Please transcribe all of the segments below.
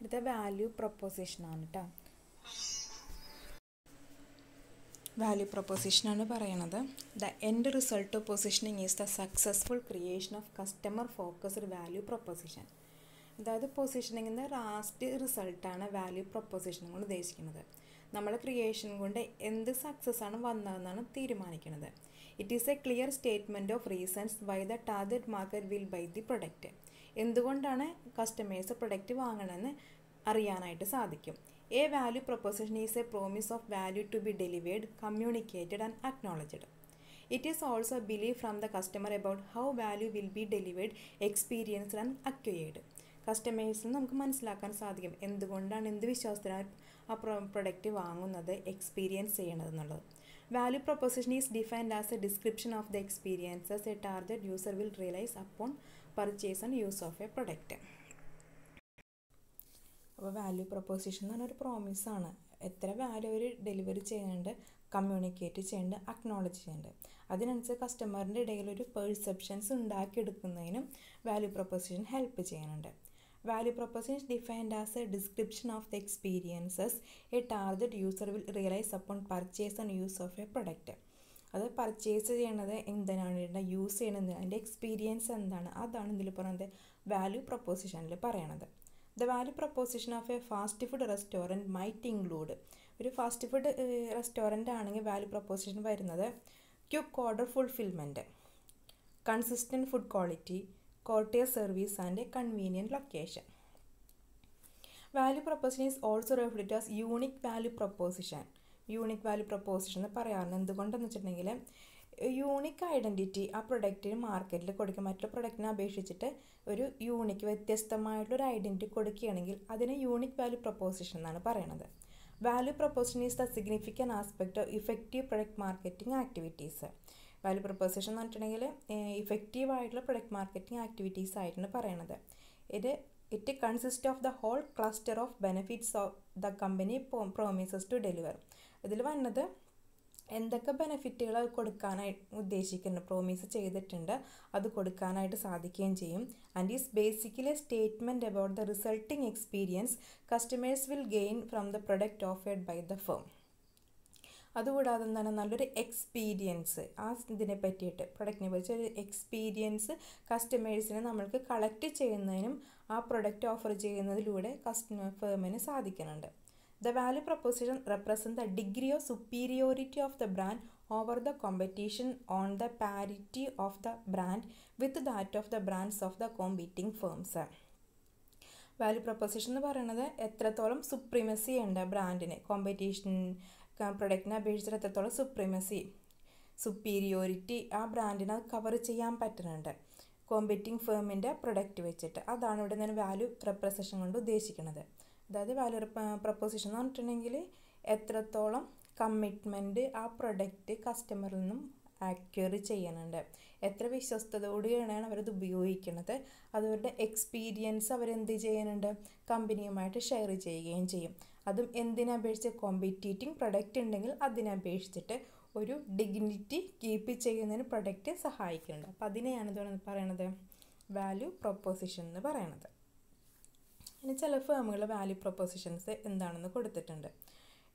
അടുത്ത വാല്യൂ പ്രൊപ്പോസിഷനാണ് കേട്ടോ. വാല്യൂ പ്രൊപ്പോസിഷനാണ് പറയണത്. The end result of positioning is the successful creation of customer focused value proposition. അതായത് പൊസിഷനിങ്ങിൻ്റെ last റിസൾട്ടാണ് value proposition കൊണ്ട് ഉദ്ദേശിക്കുന്നത്. നമ്മളെ ക്രിയേഷൻ കൊണ്ട് എന്ത് സക്സസ് ആണ് വന്നതെന്നാണ് തീരുമാനിക്കുന്നത്. It is a clear statement of reasons why the target market will buy the product. എന്തുകൊണ്ടാണ് കസ്റ്റമേഴ്സ് പ്രൊഡക്റ്റ് വാങ്ങണമെന്ന് അറിയാനായിട്ട് സാധിക്കും. A value proposition is a promise of value to be delivered, communicated and acknowledged. It is also believe from the customer about how value will be delivered, experienced and acquired. കസ്റ്റമേഴ്സിന് നമുക്ക് മനസ്സിലാക്കാൻ സാധിക്കും എന്തുകൊണ്ടാണ്, എന്ത് വിശ്വാസത്തിലാണ് ആ പ്രൊഡക്റ്റ് വാങ്ങുന്നത്, experience ചെയ്യണത് എന്നുള്ളത്. Value proposition is defined as A description of the experiences A target user will realise upon purchase and use of A product. അപ്പോൾ വാല്യൂ പ്രൊപ്പോസിഷൻ എന്ന് പറഞ്ഞൊരു പ്രോമിസാണ്. എത്ര വാല്യൂ അവർ ഡെലിവറി ചെയ്യുന്നുണ്ട്, കമ്മ്യൂണിക്കേറ്റ് ചെയ്യുന്നുണ്ട്, അക്നോളജ് ചെയ്യുന്നുണ്ട്. അതിനനുസരിച്ച് കസ്റ്റമറിൻ്റെ ഇടയിൽ ഒരു പെർസെപ്ഷൻസ് ഉണ്ടാക്കിയെടുക്കുന്നതിനും വാല്യൂ പ്രൊപ്പോസിഷൻ ഹെൽപ്പ് ചെയ്യുന്നുണ്ട്. Value proposition is defined as a description of the experiences a target user will realize upon purchase and use of a product. അത് പർച്ചേസ് ചെയ്യണത് എന്തിനാണ്, യൂസ് ചെയ്യണത്, അതിൻ്റെ എക്സ്പീരിയൻസ് എന്താണ്, അതാണ് ഇതിൽ പറയുന്നത് വാല്യൂ പ്രൊപ്പോസിഷനിൽ പറയണത്. The value proposition of A fast food restaurant might include. ഒരു ഫാസ്റ്റ് ഫുഡ് റെസ്റ്റോറൻ്റ് ആണെങ്കിൽ വാല്യൂ പ്രൊപ്പോസിഷൻ വരുന്നത് quick order fulfilment, consistent food quality, courteous service and a convenient location. Value proposition is also referred to as unique value proposition. Unique value proposition എന്ന് പറയാറുണ്ട്. എന്തുകൊണ്ടെന്ന് വെച്ചിട്ടുണ്ടെങ്കിൽ unique identity ആ പ്രൊഡക്റ്റിന് മാർക്കറ്റിൽ കൊടുക്കുക, മറ്റുള്ള പ്രൊഡക്റ്റിനെ അപേക്ഷിച്ചിട്ട് ഒരു യൂണിക് വ്യത്യസ്തമായിട്ടുള്ളൊരു ഐഡൻറ്റിറ്റി കൊടുക്കുകയാണെങ്കിൽ അതിനെ യൂണിക് വാല്യൂ പ്രൊപ്പോസിഷൻ എന്നാണ് പറയുന്നത്. Value proposition is the significant aspect of effective product marketing activities. Value proposition എന്ന് പറഞ്ഞിട്ടുണ്ടെങ്കിൽ ഇഫക്റ്റീവായിട്ടുള്ള പ്രൊഡക്റ്റ് മാർക്കറ്റിംഗ് ആക്ടിവിറ്റീസ് ആയിട്ടാണ് പറയണത്. It consist of the whole cluster of benefits of the company promises to deliver. ഇതിൽ വന്നത് എന്തൊക്കെ ബെനിഫിറ്റുകൾ കൊടുക്കാനായിട്ട് ഉദ്ദേശിക്കുന്നു, പ്രോമിസ് ചെയ്തിട്ടുണ്ട്, അത് കൊടുക്കാനായിട്ട് സാധിക്കുകയും ചെയ്യും. And is basically a statement about the resulting experience customers will gain from the product offered by the firm. അതുകൂടാതെ എന്താണ്, നല്ലൊരു എക്സ്പീരിയൻസ് ആ ഇതിനെ പറ്റിയിട്ട്, പ്രൊഡക്റ്റിനെ പറ്റി ഒരു എക്സ്പീരിയൻസ് കസ്റ്റമേഴ്സിനെ നമ്മൾക്ക് കളക്ട് ചെയ്യുന്നതിനും ആ പ്രൊഡക്റ്റ് ഓഫർ ചെയ്യുന്നതിലൂടെ കസ്റ്റമർ ഫേമിന് സാധിക്കുന്നുണ്ട്. The value proposition represents the degree of superiority of the brand over the competition on the parity of the brand with that of the brands of the competing firms. Value proposition എന്ന് പറയുന്നത് എത്രത്തോളം supremacy ഉണ്ട് ബ്രാൻഡിന്, competition പ്രൊഡക്റ്റിനെ അപേക്ഷിച്ചിട്ട് എത്രത്തോളം superiority ആ ബ്രാൻഡിനെ cover ചെയ്യാൻ പറ്റുന്നുണ്ട് competing ഫേമിൻ്റെ product വെച്ചിട്ട്. അതാണ് ഇവിടെ ഞാൻ വാല്യൂ പ്രൊപ്പോസിഷൻ കൊണ്ട് ഉദ്ദേശിക്കുന്നത്. അതായത് വാല്യൂ പ്രൊപ്പോസിഷൻ എന്ന് പറഞ്ഞിട്ടുണ്ടെങ്കിൽ എത്രത്തോളം കമ്മിറ്റ്മെൻറ്റ് ആ പ്രൊഡക്റ്റ് കസ്റ്റമറിൽ നിന്നും അക്വയർ ചെയ്യുന്നുണ്ട്, എത്ര വിശ്വസ്തയോടെയാണ് അവരത് ഉപയോഗിക്കുന്നത്, അവരുടെ എക്സ്പീരിയൻസ് അവരെന്ത് ചെയ്യുന്നുണ്ട്, കമ്പനിയുമായിട്ട് ഷെയർ ചെയ്യുകയും ചെയ്യും. അതും എന്തിനപേക്ഷിച്ച് കോമ്പറ്റീറ്റിംഗ് പ്രൊഡക്റ്റ് ഉണ്ടെങ്കിൽ അതിനപേക്ഷിച്ചിട്ട് ഒരു ഡിഗ്നിറ്റി കീപ്പ് ചെയ്യുന്നതിന് പ്രൊഡക്റ്റ് സഹായിക്കുന്നുണ്ട്. അപ്പോൾ അതിനെയാണ് ഇതാണ് പറയണത് വാല്യൂ പ്രൊപ്പോസിഷൻ എന്ന് പറയണത്. ഇനി ചില ഫേമുകൾ വാല്യൂ പ്രൊപ്പോസിഷൻസ് എന്താണെന്ന് കൊടുത്തിട്ടുണ്ട്,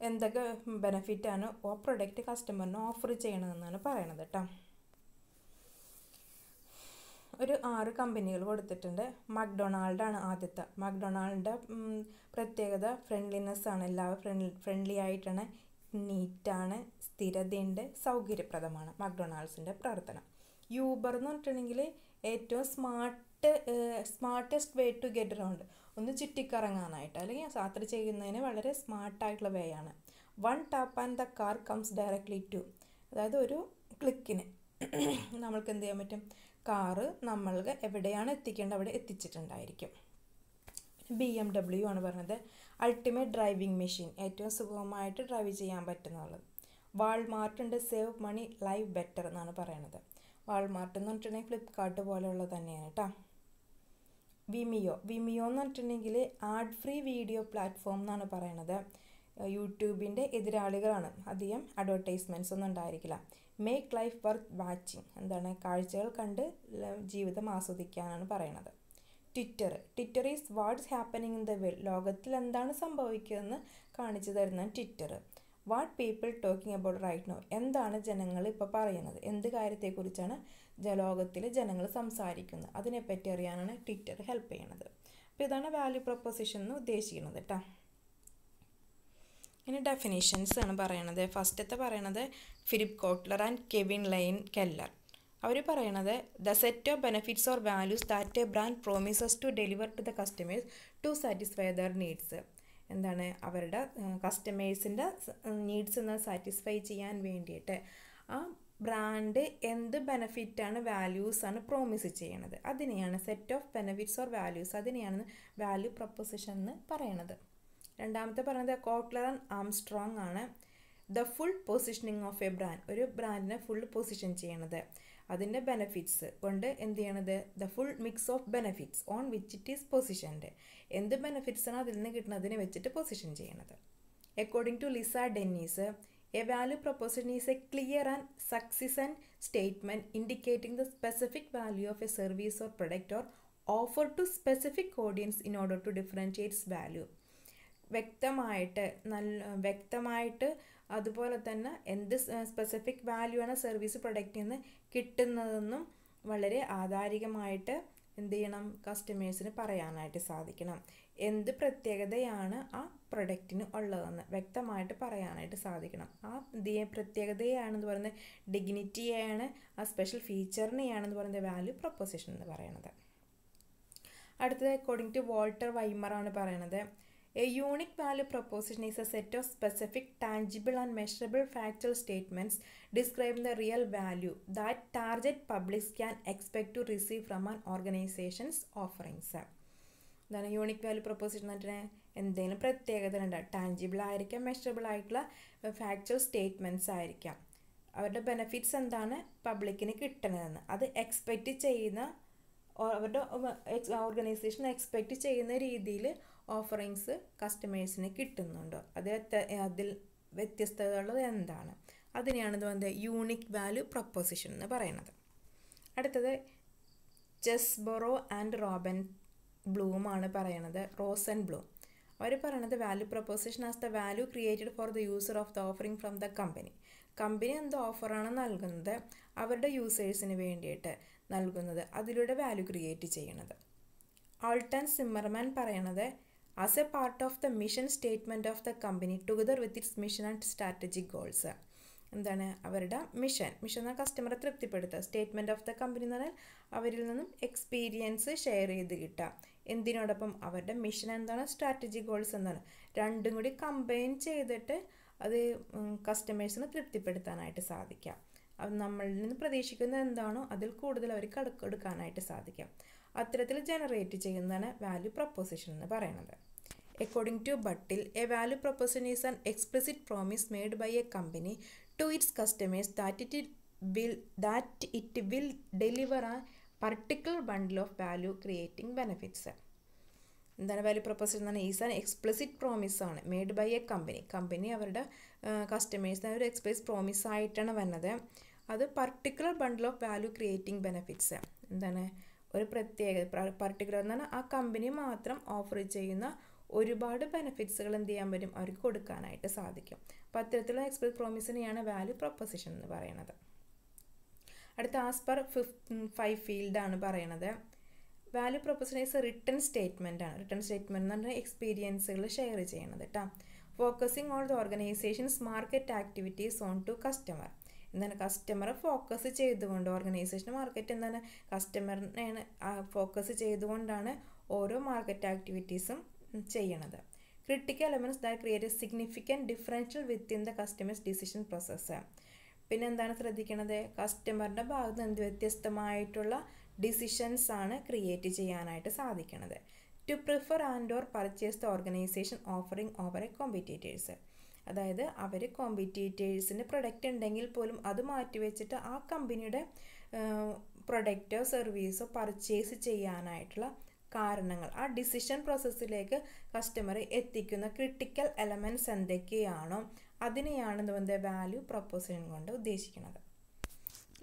എന്തൊക്കെ ബെനിഫിറ്റാണ് ആ പ്രൊഡക്റ്റ് കസ്റ്റമറിന് ഓഫർ ചെയ്യണമെന്നാണ് പറയണത് കേട്ടോ. ഒരു 6 കമ്പനികൾ കൊടുത്തിട്ടുണ്ട്. മക്ഡൊണാൾഡാണ് ആദ്യത്തെ. മക്ഡൊണാൾഡിൻ്റെ പ്രത്യേകത ഫ്രണ്ട്ലിനെസ് ആണ്, എല്ലാവരും ഫ്രണ്ട്ലി ആയിട്ടാണ്, നീറ്റാണ്, സ്ഥിരതയുണ്ട്, സൗകര്യപ്രദമാണ് മക്ഡൊണാൾഡ്സിൻ്റെ പ്രവർത്തനം. യൂബർ എന്ന് പറഞ്ഞിട്ടുണ്ടെങ്കിൽ ഏറ്റവും smartest way to get around, ഒന്ന് ചുറ്റിക്കറങ്ങാനായിട്ട് അല്ലെങ്കിൽ യാത്ര ചെയ്യുന്നതിന് വളരെ സ്മാർട്ടായിട്ടുള്ള വേ ആണ്. 1 tap and the car comes directly to, അതായത് ഒരു ക്ലിക്കിന് നമ്മൾക്ക് എന്ത് ചെയ്യാൻ പറ്റും, കാറ് നമ്മൾക്ക് എവിടെയാണ് എത്തിക്കേണ്ടത് അവിടെ എത്തിച്ചിട്ടുണ്ടായിരിക്കും. BMW ആണ് പറഞ്ഞത് അൾട്ടിമേറ്റ് ഡ്രൈവിംഗ് മെഷീൻ, ഏറ്റവും സുഗമമായിട്ട് ഡ്രൈവ് ചെയ്യാൻ പറ്റുന്നുള്ളത്. വാൾമാർട്ട് ഉണ്ട് സേവ് മണി ലൈവ് ബെറ്റർ എന്നാണ് പറയണത്. വാൾമാർട്ട് എന്ന് പറഞ്ഞിട്ടുണ്ടെങ്കിൽ ഫ്ലിപ്കാർട്ട് പോലെയുള്ളത് തന്നെയാണ് കേട്ടോ. വിമിയോ എന്ന് പറഞ്ഞിട്ടുണ്ടെങ്കിൽ ആഡ് ഫ്രീ വീഡിയോ പ്ലാറ്റ്ഫോം എന്നാണ് പറയണത്. യൂട്യൂബിൻ്റെ എതിരാളികളാണ്, അധികം അഡ്വർടൈസ്മെൻറ്റ്സ് ഒന്നും ഉണ്ടായിരിക്കില്ല. മേക്ക് ലൈഫ് വർത്ത് വാച്ചിങ്, എന്താണ് കാഴ്ചകൾ കണ്ട് ജീവിതം ആസ്വദിക്കാനാണ് പറയണത്. Twitter is what's happening in the world. ലോകത്തിൽ എന്താണ് സംഭവിക്കുന്നതെന്ന് കാണിച്ചു തരുന്ന Twitter. What people talking about right now. എന്താണ് ജനങ്ങൾ ഇപ്പോൾ പറയുന്നത്, എന്ത് കാര്യത്തെക്കുറിച്ചാണ് ലോകത്തിൽ ജനങ്ങൾ സംസാരിക്കുന്നത്, അതിനെപ്പറ്റി അറിയാനാണ് ട്വിറ്റർ ഹെൽപ്പ് ചെയ്യണത്. അപ്പോൾ ഇതാണ് വാല്യൂ പ്രൊപ്പോസിഷൻ എന്ന് ഉദ്ദേശിക്കുന്നത് കേട്ടോ. ഇനി ഡെഫിനിഷൻസ് ആണ് പറയണത്. ഫസ്റ്റത്തെ പറയണത് Philip Kotler and Kevin Lane Keller. അവർ പറയണത് the set of benefits or values that a brand promises to deliver to the customers to satisfy their needs. എന്താണ് അവരുടെ കസ്റ്റമേഴ്സിൻ്റെ നീഡ്സ് എന്ന് സാറ്റിസ്ഫൈ ചെയ്യാൻ വേണ്ടിയിട്ട് ആ ബ്രാൻഡ് എന്ത് ബെനിഫിറ്റാണ് വാല്യൂസാണ് പ്രോമിസ് ചെയ്യണത്, അതിനെയാണ് set of benefits or values, അതിനെയാണ് വാല്യൂ പ്രൊപ്പോസിഷൻ എന്ന് പറയണത്. രണ്ടാമത്തെ പറയുന്നത് കോട്ട്ലർ ആൻഡ് ആംസ്ട്രോങ് ആണ്. The full positioning of A brand. ഒരു ബ്രാൻഡിനെ ഫുൾ പൊസിഷൻ ചെയ്യണത് അതിൻ്റെ ബെനിഫിറ്റ്സ് കൊണ്ട് എന്ത് ചെയ്യണത്, the full mix of benefits on which it is positioned. എന്ത് ബെനിഫിറ്റ്സാണ് അതിൽ നിന്ന് കിട്ടുന്നതിനെ വെച്ചിട്ട് പൊസിഷൻ ചെയ്യണത്. According to Lisa Dennis, a value proposition is a clear and succinct statement indicating the specific value of a service or product or offer to specific audience in order to differentiates value. വ്യക്തമായിട്ട് അതുപോലെ തന്നെ എന്ത് specific value ആണ് service പ്രൊഡക്റ്റിൽ നിന്ന് കിട്ടുന്നതെന്നും വളരെ ആധാരികമായിട്ട് എന്ത് ചെയ്യണം, കസ്റ്റമേഴ്സിന് പറയാനായിട്ട് സാധിക്കണം. എന്ത് പ്രത്യേകതയാണ് ആ പ്രൊഡക്റ്റിന് ഉള്ളതെന്ന് വ്യക്തമായിട്ട് പറയാനായിട്ട് സാധിക്കണം. ആ പ്രത്യേകതയാണെന്ന് പറയുന്നത് ഡിഗ്നിറ്റിയാണ്, ആ സ്പെഷ്യൽ ഫീച്ചറിനെയാണെന്ന് പറയുന്നത് വാല്യൂ പ്രൊപ്പോസിഷൻ എന്ന് പറയുന്നത്. അടുത്തത് അക്കോർഡിംഗ് ടു വാൾട്ടർ വൈമർ ആണ് പറയണത്. A unique value proposition is a set of specific, tangible and measurable factual statements describing the real value that target publics can expect to receive from an organization's offerings. എന്താണ് unique value proposition എന്ന് പറഞ്ഞാൽ എന്തെങ്കിലും പ്രത്യേകത ഉണ്ടാകും. Tangible ആയിരിക്കാം, measurable ആയിട്ടുള്ള factual statements ആയിരിക്കാം. അവരുടെ ബെനിഫിറ്റ്സ് എന്താണ് പബ്ലിക്കിന് കിട്ടണതെന്ന് അത് എക്സ്പെക്റ്റ് ചെയ്യുന്ന, അവരുടെ ഓർഗനൈസേഷൻ എക്സ്പെക്റ്റ് ചെയ്യുന്ന രീതിയിൽ ഓഫറിങ്സ് കസ്റ്റമേഴ്സിന് കിട്ടുന്നുണ്ടോ, അതിൽ വ്യത്യസ്തതയുള്ളത് എന്താണ്, അതിനെയാണ് ഇത് യൂണിക് വാല്യൂ പ്രൊപ്പോസിഷൻ എന്ന് പറയുന്നത്. അടുത്തത് ചെസ്ബറോ ആൻഡ് റോബൻ ബ്ലൂം ആണ് പറയണത്. റോസൻ ബ്ലൂം അവർ പറയണത് value proposition as the value created for the user of the offering from the company. Company എന്ത് ഓഫറാണ് നൽകുന്നത് അവരുടെ യൂസേഴ്സിന് വേണ്ടിയിട്ട് നൽകുന്നത്, അതിലൂടെ വാല്യൂ ക്രിയേറ്റ് ചെയ്യണത്. ആൾട്ടൺ സിമ്മർമാൻ പറയണത് as A part of the mission statement of the company together with its mission and strategic goals. എന്താണ് അവരുടെ മിഷൻ എന്നാൽ കസ്റ്റമറെ തൃപ്തിപ്പെടുത്തുക. സ്റ്റേറ്റ്മെൻറ്റ് ഓഫ് ദ കമ്പനി എന്ന് പറഞ്ഞാൽ അവരിൽ നിന്നും എക്സ്പീരിയൻസ് ഷെയർ ചെയ്ത് കിട്ടുക. എന്തിനോടൊപ്പം അവരുടെ മിഷൻ എന്താണ്, സ്ട്രാറ്റജിക് ഗോൾസ് എന്താണ്, രണ്ടും കൂടി കമ്പൈൻ ചെയ്തിട്ട് അത് കസ്റ്റമേഴ്സിനെ തൃപ്തിപ്പെടുത്താനായിട്ട് സാധിക്കാം. അത് നമ്മളിൽ നിന്ന് പ്രതീക്ഷിക്കുന്നത് എന്താണോ അതിൽ കൂടുതൽ അവർക്ക് എടുക്കാനായിട്ട് സാധിക്കാം. അത്തരത്തിൽ ജനറേറ്റ് ചെയ്യുന്നതാണ് വാല്യൂ പ്രൊപ്പോസിഷൻ എന്ന് പറയുന്നത്. According to Buttle, a value proposition is an explicit promise made by a company to its customers that it will deliver a particular bundle of value creating benefits. എന്താണ് value proposition എന്ന് പറഞ്ഞാൽ is an explicit promise ആണ് made by a company അവരുടെ കസ്റ്റമേഴ്സിന് ഒരു explicit promise ആയിട്ടാണ് വന്നത്. അത് particular bundle of value creating benefits. എന്താണ് ഒരു പ്രത്യേക പർട്ടിക്കുലർ എന്ന് പറഞ്ഞാൽ ആ കമ്പനി മാത്രം ഓഫർ ചെയ്യുന്ന ഒരുപാട് ബെനിഫിറ്റ്സുകൾ എന്ത് ചെയ്യാൻ പറ്റും അവർക്ക് കൊടുക്കാനായിട്ട് സാധിക്കും. അപ്പോൾ അത്തരത്തിലുള്ള എക്സ്പ്ലിസിറ്റ് പ്രോമിസിനെയാണ് വാല്യൂ പ്രൊപ്പോസിഷൻ എന്ന് പറയുന്നത്. അടുത്ത ആസ് പെർ 5 ഫീൽഡാണ് പറയണത്. Value proposition is a written statement ആണ്. റിട്ടൺ സ്റ്റേറ്റ്മെൻറ്റ് എന്ന് പറഞ്ഞാൽ എക്സ്പീരിയൻസുകൾ ഷെയർ ചെയ്യണത് കേട്ടോ. Focusing on the organisations market activities on to customer. എന്താണ് കസ്റ്റമറെ ഫോക്കസ് ചെയ്തുകൊണ്ട്, ഓർഗനൈസേഷൻ മാർക്കറ്റ് എന്താണ് കസ്റ്റമറിനെയാണ് ഫോക്കസ് ചെയ്തുകൊണ്ടാണ് ഓരോ മാർക്കറ്റ് ആക്ടിവിറ്റീസും ചെയ്യണത്. Critical elements that create a significant differential within the customers decision process. പിന്നെ എന്താണ് ശ്രദ്ധിക്കണത്, കസ്റ്റമറിൻ്റെ ഭാഗത്ത് നിന്ന് വ്യത്യസ്തമായിട്ടുള്ള ഡിസിഷൻസ് ആണ് ക്രിയേറ്റ് ചെയ്യാനായിട്ട് സാധിക്കണത്. To prefer and or purchase the organisation offering over a competitors. അതായത് അവർ കോമ്പറ്റീറ്റേഴ്സിന് പ്രൊഡക്റ്റ് ഉണ്ടെങ്കിൽ പോലും അത് മാറ്റിവെച്ചിട്ട് ആ കമ്പനിയുടെ പ്രൊഡക്റ്റോ സർവീസോ പർച്ചേസ് ചെയ്യാനായിട്ടുള്ള കാരണങ്ങൾ, ആ ഡിസിഷൻ പ്രോസസ്സിലേക്ക് കസ്റ്റമറെ എത്തിക്കുന്ന ക്രിട്ടിക്കൽ എലമെൻറ്റ്സ് എന്തൊക്കെയാണോ അതിനെയാണ് വാല്യൂ പ്രൊപ്പോസിഷൻ കൊണ്ട് ഉദ്ദേശിക്കുന്നത്.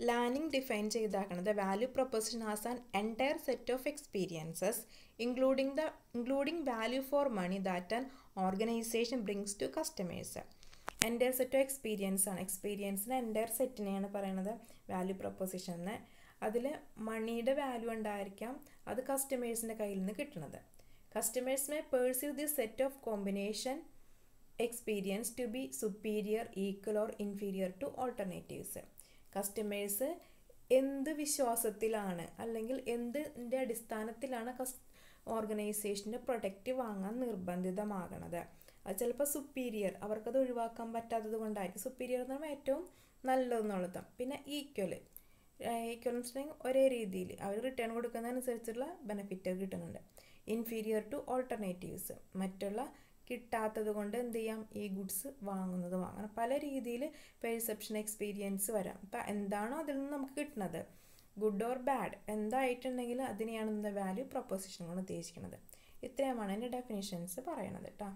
ലാനിങ് ഡിഫൈൻ ചെയ്താക്കുന്നത് value proposition has an entire set of experiences including value for money that an organisation brings to customers. Entire set of experience ആണ്. എക്സ്പീരിയൻസിന് എൻറ്റയർ സെറ്റിനെയാണ് പറയുന്നത് വാല്യൂ പ്രൊപ്പോസിഷൻ എന്ന്. അതിൽ മണിയുടെ വാല്യൂ ഉണ്ടായിരിക്കാം, അത് കസ്റ്റമേഴ്സിൻ്റെ കയ്യിൽ നിന്ന് കിട്ടുന്നത്. Customers may perceive this set of combination experience to be superior, equal or inferior to alternatives. കസ്റ്റമേഴ്സ് എന്ത് വിശ്വാസത്തിലാണ് അല്ലെങ്കിൽ എന്തിൻ്റെ അടിസ്ഥാനത്തിലാണ് ഓർഗനൈസേഷൻ്റെ പ്രൊഡക്റ്റ് വാങ്ങാൻ നിർബന്ധിതമാകണത്. അത് ചിലപ്പോൾ സുപ്പീരിയർ, അവർക്കത് ഒഴിവാക്കാൻ പറ്റാത്തത് കൊണ്ടായിരിക്കും. സുപ്പീരിയർ എന്ന് പറയുമ്പോൾ ഏറ്റവും നല്ലതെന്നുള്ളത്. പിന്നെ ഈക്വൽ എന്ന് വെച്ചിട്ടുണ്ടെങ്കിൽ ഒരേ രീതിയിൽ അവർ റിട്ടേൺ കൊടുക്കുന്നതനുസരിച്ചുള്ള ബെനിഫിറ്റ് കിട്ടുന്നുണ്ട്. ഇൻഫീരിയർ ടു ഓൾട്ടർനേറ്റീവ്സ്, മറ്റുള്ള കിട്ടാത്തത് കൊണ്ട് എന്ത് ചെയ്യാം, ഈ ഗുഡ്സ് വാങ്ങുന്നതും അങ്ങനെ പല രീതിയിൽ പെർസെപ്ഷൻ എക്സ്പീരിയൻസ് വരാം. അപ്പം എന്താണോ അതിൽ നിന്ന് നമുക്ക് കിട്ടുന്നത്, ഗുഡ് ഓർ ബാഡ് എന്തായിട്ടുണ്ടെങ്കിൽ അതിനെയാണ് വാല്യൂ പ്രൊപ്പോസിഷൻ കൊണ്ട് ഉദ്ദേശിക്കുന്നത്. ഇത്രയുമാണ് എൻ്റെ ഡെഫിനിഷൻസ് പറയണത് കേട്ടോ.